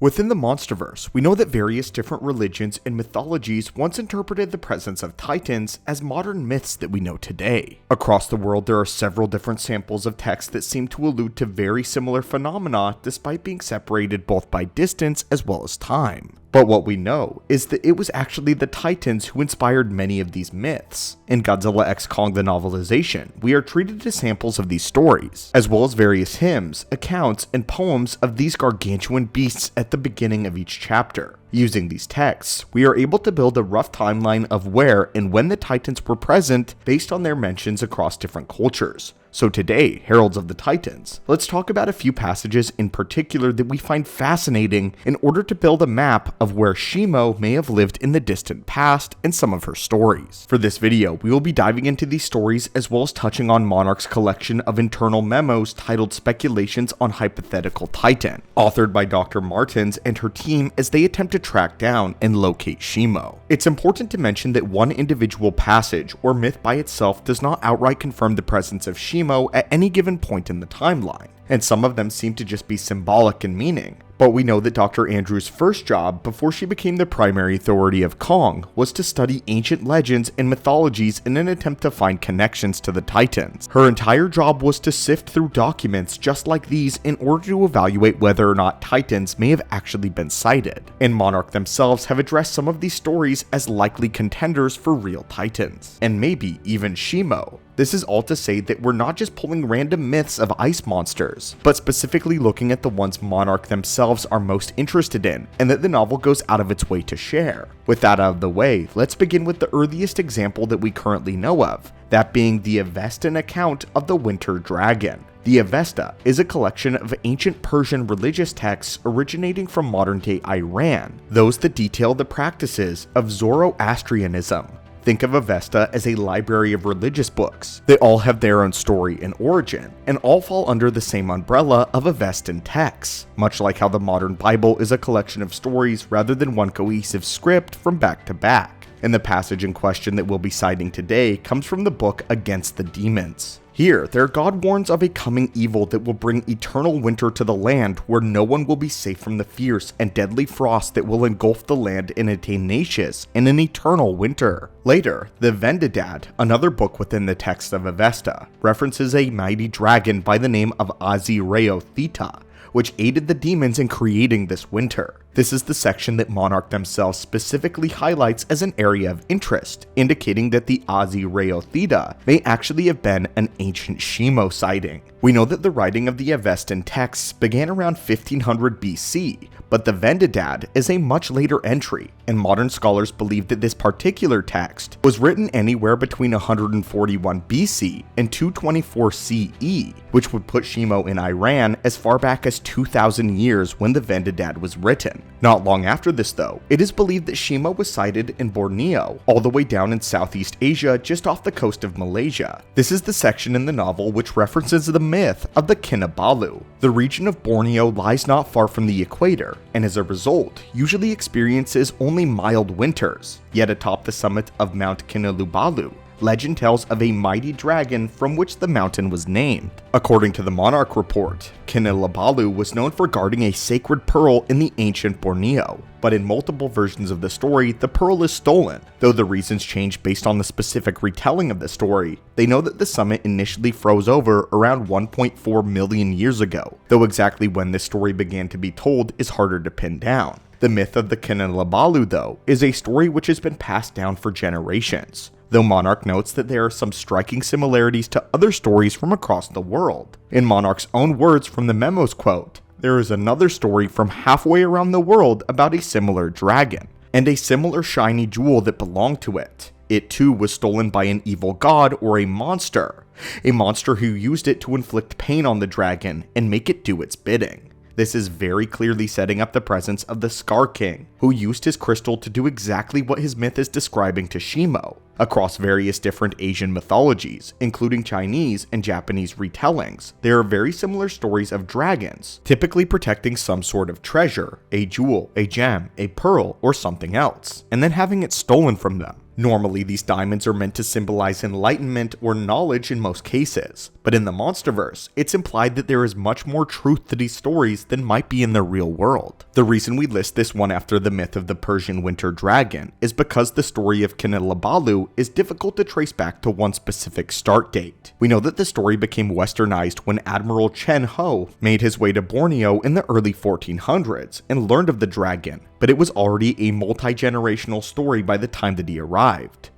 Within the Monsterverse, we know that various different religions and mythologies once interpreted the presence of titans as modern myths that we know today. Across the world, there are several different samples of text that seem to allude to very similar phenomena despite being separated both by distance as well as time. But what we know is that it was actually the Titans who inspired many of these myths. In Godzilla x Kong the novelization, we are treated to samples of these stories, as well as various hymns, accounts, and poems of these gargantuan beasts at the beginning of each chapter. Using these texts, we are able to build a rough timeline of where and when the Titans were present based on their mentions across different cultures. So today, Heralds of the Titans, let's talk about a few passages in particular that we find fascinating in order to build a map of where Shimo may have lived in the distant past and some of her stories. For this video, we will be diving into these stories as well as touching on Monarch's collection of internal memos titled Speculations on Hypothetical Titan, authored by Dr. Martins and her team as they attempt to track down and locate Shimo. It's important to mention that one individual passage or myth by itself does not outright confirm the presence of Shimo at any given point in the timeline, and some of them seem to just be symbolic in meaning. But we know that Dr. Andrews' first job before she became the primary authority of Kong was to study ancient legends and mythologies in an attempt to find connections to the Titans. Her entire job was to sift through documents just like these in order to evaluate whether or not Titans may have actually been sighted, and Monarch themselves have addressed some of these stories as likely contenders for real Titans, and maybe even Shimo. This is all to say that we're not just pulling random myths of ice monsters, but specifically looking at the ones Monarch themselves are most interested in, and that the novel goes out of its way to share. With that out of the way, let's begin with the earliest example that we currently know of, that being the Avestan account of the Winter Dragon. The Avesta is a collection of ancient Persian religious texts originating from modern-day Iran, those that detail the practices of Zoroastrianism. Think of Avesta as a library of religious books. They all have their own story and origin, and all fall under the same umbrella of Avestan texts, much like how the modern Bible is a collection of stories rather than one cohesive script from back to back. And the passage in question that we'll be citing today comes from the book Against the Demons. Here, their god warns of a coming evil that will bring eternal winter to the land where no one will be safe from the fierce and deadly frost that will engulf the land in a tenacious and an eternal winter. Later, the Vendidad, another book within the text of Avesta, references a mighty dragon by the name of Aziraotheta, which aided the demons in creating this winter. This is the section that Monarch themselves specifically highlights as an area of interest, indicating that the Aziraotheta may actually have been an ancient Shimo sighting. We know that the writing of the Avestan texts began around 1500 BC, but the Vendidad is a much later entry, and modern scholars believe that this particular text was written anywhere between 141 BC and 224 CE, which would put Shimo in Iran as far back as 2,000 years when the Vendidad was written. Not long after this though, it is believed that Shimo was sighted in Borneo, all the way down in Southeast Asia just off the coast of Malaysia. This is the section in the novel which references the myth of the Kinabalu. The region of Borneo lies not far from the equator, and as a result, usually experiences only mild winters. Yet atop the summit of Mount Kinabalu, legend tells of a mighty dragon from which the mountain was named. According to the Monarch report, Kinabalu was known for guarding a sacred pearl in the ancient Borneo, but in multiple versions of the story, the pearl is stolen. Though the reasons change based on the specific retelling of the story, they know that the summit initially froze over around 1.4 million years ago, though exactly when this story began to be told is harder to pin down. The myth of the Kinabalu, though, is a story which has been passed down for generations, though Monarch notes that there are some striking similarities to other stories from across the world. In Monarch's own words from the memos quote, "There is another story from halfway around the world about a similar dragon, and a similar shiny jewel that belonged to it. It too was stolen by an evil god or a monster who used it to inflict pain on the dragon and make it do its bidding." This is very clearly setting up the presence of the Skar king, who used his crystal to do exactly what his myth is describing to Shimo. Across various different Asian mythologies, including Chinese and Japanese retellings, there are very similar stories of dragons, typically protecting some sort of treasure, a jewel, a gem, a pearl, or something else, and then having it stolen from them. Normally, these diamonds are meant to symbolize enlightenment or knowledge in most cases, but in the Monsterverse, it's implied that there is much more truth to these stories than might be in the real world. The reason we list this one after the myth of the Persian winter dragon is because the story of Kinilabalu is difficult to trace back to one specific start date. We know that the story became westernized when Admiral Chen Ho made his way to Borneo in the early 1400s and learned of the dragon, but it was already a multi-generational story by the time that he arrived.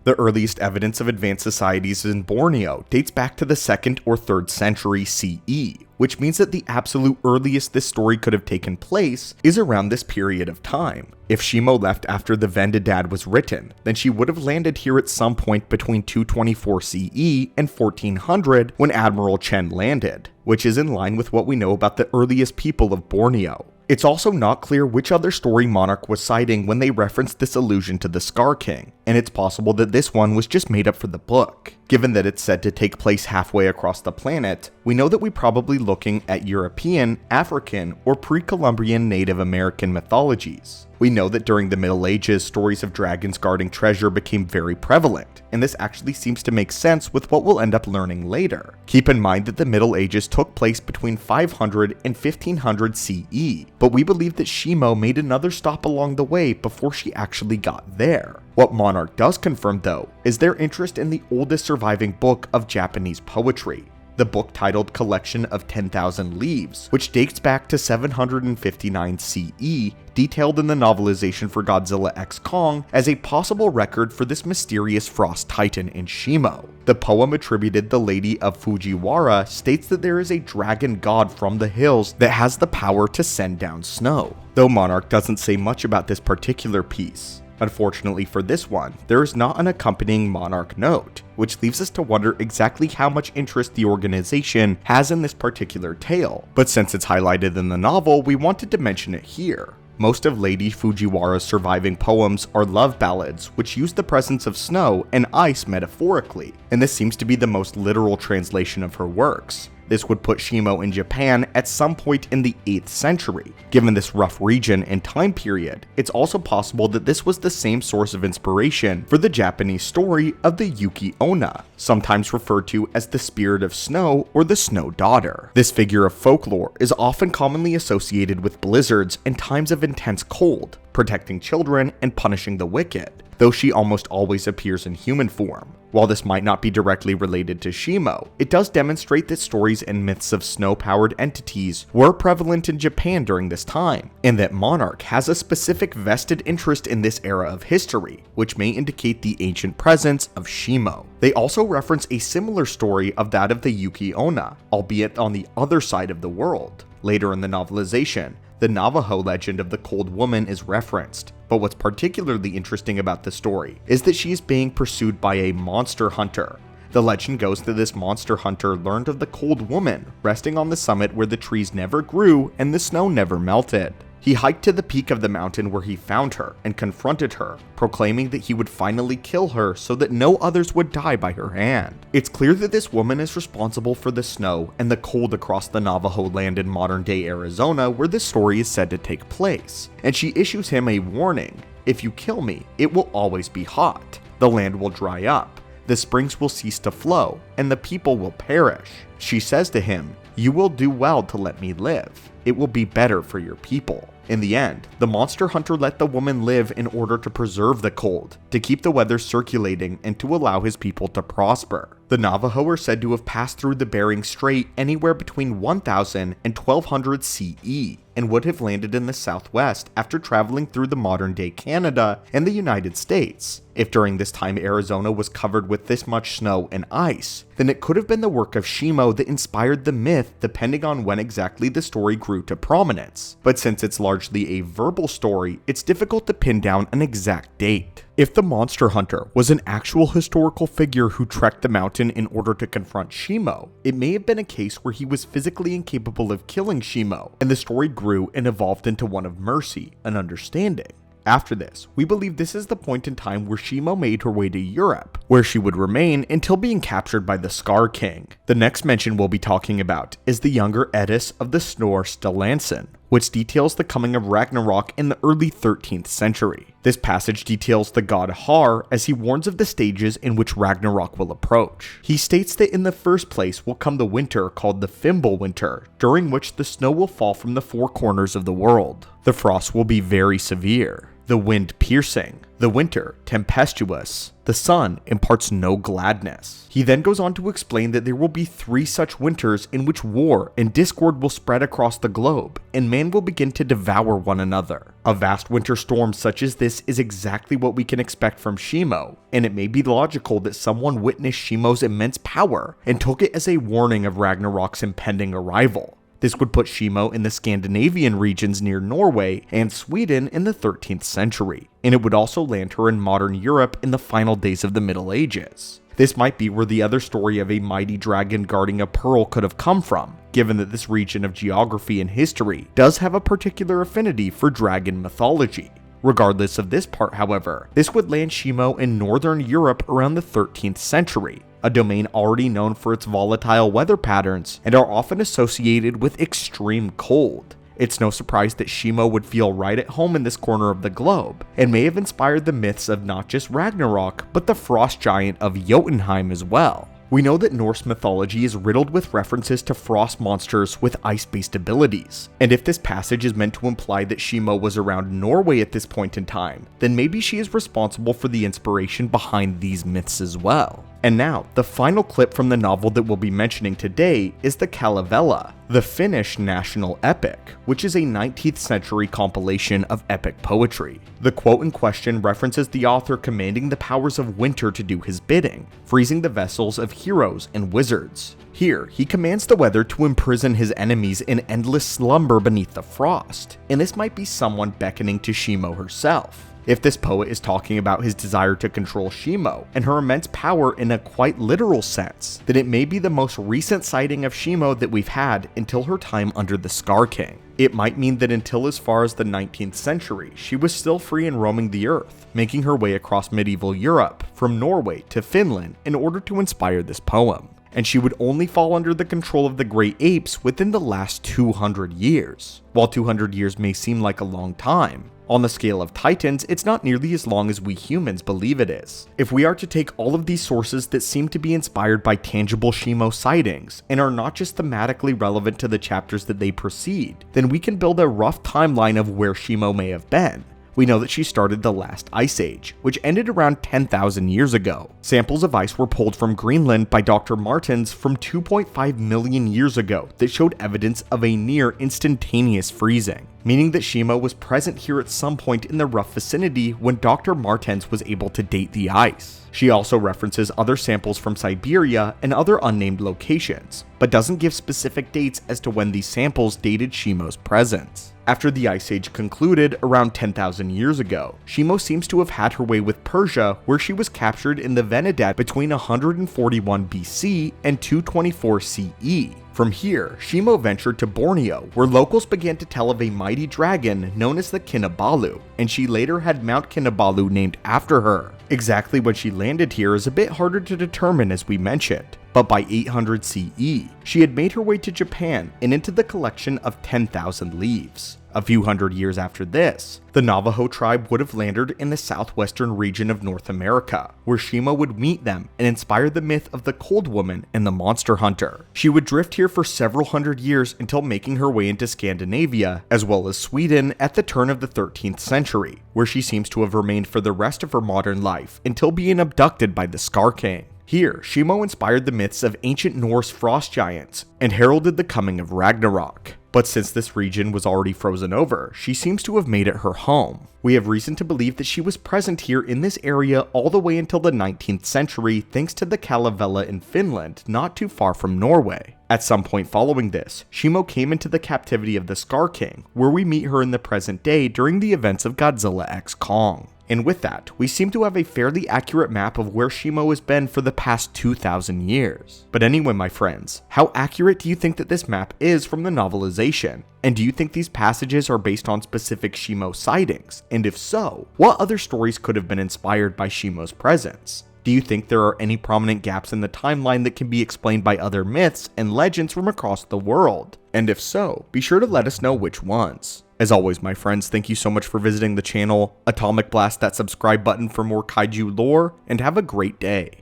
The earliest evidence of advanced societies in Borneo dates back to the 2nd or 3rd century CE, which means that the absolute earliest this story could have taken place is around this period of time. If Shimo left after the Vendidad was written, then she would have landed here at some point between 224 CE and 1400 when Admiral Chen landed, which is in line with what we know about the earliest people of Borneo. It's also not clear which other story Monarch was citing when they referenced this allusion to the Skar King, and it's possible that this one was just made up for the book. Given that it's said to take place halfway across the planet, we know that we're probably looking at European, African, or pre-Columbian Native American mythologies. We know that during the Middle Ages, stories of dragons guarding treasure became very prevalent, and this actually seems to make sense with what we'll end up learning later. Keep in mind that the Middle Ages took place between 500 and 1500 CE, but we believe that Shimo made another stop along the way before she actually got there. What Monarch does confirm, though, is their interest in the oldest surviving book of Japanese poetry, the book titled Collection of 10,000 Leaves, which dates back to 759 CE, detailed in the novelization for Godzilla x Kong as a possible record for this mysterious frost titan in Shimo. The poem attributed the Lady of Fujiwara states that there is a dragon god from the hills that has the power to send down snow, though Monarch doesn't say much about this particular piece. Unfortunately for this one, there is not an accompanying Monarch note, which leaves us to wonder exactly how much interest the organization has in this particular tale, but since it's highlighted in the novel, we wanted to mention it here. Most of Lady Fujiwara's surviving poems are love ballads, which use the presence of snow and ice metaphorically, and this seems to be the most literal translation of her works. This would put Shimo in Japan at some point in the 8th century. Given this rough region and time period, it's also possible that this was the same source of inspiration for the Japanese story of the Yuki Onna, sometimes referred to as the spirit of snow or the snow daughter. This figure of folklore is often commonly associated with blizzards and times of intense cold, protecting children and punishing the wicked, though she almost always appears in human form. While this might not be directly related to Shimo, it does demonstrate that stories and myths of snow-powered entities were prevalent in Japan during this time, and that Monarch has a specific vested interest in this era of history, which may indicate the ancient presence of Shimo. They also reference a similar story of that of the Yuki Onna, albeit on the other side of the world. Later in the novelization, the Navajo legend of the Cold Woman is referenced, but what's particularly interesting about the story is that she is being pursued by a monster hunter. The legend goes that this monster hunter learned of the Cold Woman resting on the summit where the trees never grew and the snow never melted. He hiked to the peak of the mountain where he found her and confronted her, proclaiming that he would finally kill her so that no others would die by her hand. It's clear that this woman is responsible for the snow and the cold across the Navajo land in modern-day Arizona where this story is said to take place, and she issues him a warning: if you kill me, it will always be hot, the land will dry up, the springs will cease to flow, and the people will perish. She says to him, "You will do well to let me live. It will be better for your people." In the end, the monster hunter let the woman live in order to preserve the cold, to keep the weather circulating, and to allow his people to prosper. The Navajo are said to have passed through the Bering Strait anywhere between 1000 and 1200 CE, and would have landed in the southwest after traveling through the modern-day Canada and the United States. If during this time Arizona was covered with this much snow and ice, then it could have been the work of Shimo that inspired the myth, depending on when exactly the story grew to prominence. But since it's largely a verbal story, it's difficult to pin down an exact date. If the monster hunter was an actual historical figure who trekked the mountain in order to confront Shimo, it may have been a case where he was physically incapable of killing Shimo, and the story grew and evolved into one of mercy and understanding. After this, we believe this is the point in time where Shimo made her way to Europe, where she would remain until being captured by the Skar King. The next mention we'll be talking about is the younger Edis of the Snorre Sturlason, which details the coming of Ragnarok in the early 13th century. This passage details the god Har as he warns of the stages in which Ragnarok will approach. He states that in the first place will come the winter called the Fimbul winter, during which the snow will fall from the four corners of the world. The frost will be very severe, the wind piercing, the winter tempestuous, the sun imparts no gladness. He then goes on to explain that there will be 3 such winters in which war and discord will spread across the globe, and man will begin to devour one another. A vast winter storm such as this is exactly what we can expect from Shimo, and it may be logical that someone witnessed Shimo's immense power and took it as a warning of Ragnarok's impending arrival. This would put Shimo in the Scandinavian regions near Norway and Sweden in the 13th century, and it would also land her in modern Europe in the final days of the Middle Ages. This might be where the other story of a mighty dragon guarding a pearl could have come from, given that this region of geography and history does have a particular affinity for dragon mythology. Regardless of this part, however, this would land Shimo in northern Europe around the 13th century, a domain already known for its volatile weather patterns and are often associated with extreme cold. It's no surprise that Shimo would feel right at home in this corner of the globe, and may have inspired the myths of not just Ragnarok, but the frost giant of Jotunheim as well. We know that Norse mythology is riddled with references to frost monsters with ice-based abilities, and if this passage is meant to imply that Shimo was around Norway at this point in time, then maybe she is responsible for the inspiration behind these myths as well. And now, the final clip from the novel that we'll be mentioning today is the Kalevala, the Finnish national epic, which is a 19th century compilation of epic poetry. The quote in question references the author commanding the powers of winter to do his bidding, freezing the vessels of heroes and wizards. Here, he commands the weather to imprison his enemies in endless slumber beneath the frost, and this might be someone beckoning to Shimo herself. If this poet is talking about his desire to control Shimo and her immense power in a quite literal sense, then it may be the most recent sighting of Shimo that we've had until her time under the Skar King. It might mean that until as far as the 19th century, she was still free and roaming the earth, making her way across medieval Europe, from Norway to Finland, in order to inspire this poem. And she would only fall under the control of the great apes within the last 200 years. While 200 years may seem like a long time, on the scale of Titans, it's not nearly as long as we humans believe it is. If we are to take all of these sources that seem to be inspired by tangible Shimo sightings, and are not just thematically relevant to the chapters that they precede, then we can build a rough timeline of where Shimo may have been. We know that she started the last ice age, which ended around 10,000 years ago. Samples of ice were pulled from Greenland by Dr. Martynas from 2.5 million years ago that showed evidence of a near instantaneous freezing, meaning that Shimo was present here at some point in the rough vicinity when Dr. Martynas was able to date the ice. She also references other samples from Siberia and other unnamed locations, but doesn't give specific dates as to when these samples dated Shimo's presence. After the Ice Age concluded around 10,000 years ago, Shimo seems to have had her way with Persia, where she was captured in the Venedat between 141 BC and 224 CE. From here, Shimo ventured to Borneo, where locals began to tell of a mighty dragon known as the Kinabalu, and she later had Mount Kinabalu named after her. Exactly when she landed here is a bit harder to determine, as we mentioned, but by 800 CE, she had made her way to Japan and into the collection of 10,000 Leaves. A few hundred years after this, the Navajo tribe would have landed in the southwestern region of North America, where Shimo would meet them and inspire the myth of the Cold Woman and the Monster Hunter. She would drift here for several hundred years until making her way into Scandinavia, as well as Sweden at the turn of the 13th century, where she seems to have remained for the rest of her modern life until being abducted by the Skar King. Here, Shimo inspired the myths of ancient Norse frost giants and heralded the coming of Ragnarok. But since this region was already frozen over, she seems to have made it her home. We have reason to believe that she was present here in this area all the way until the 19th century thanks to the Kalevala in Finland, not too far from Norway. At some point following this, Shimo came into the captivity of the Skar King, where we meet her in the present day during the events of Godzilla x Kong. And with that, we seem to have a fairly accurate map of where Shimo has been for the past 2,000 years. But anyway, my friends, how accurate do you think that this map is from the novelization? And do you think these passages are based on specific Shimo sightings? And if so, what other stories could have been inspired by Shimo's presence? Do you think there are any prominent gaps in the timeline that can be explained by other myths and legends from across the world? And if so, be sure to let us know which ones. As always, my friends, thank you so much for visiting the channel. Atomic blast that subscribe button for more kaiju lore, and have a great day.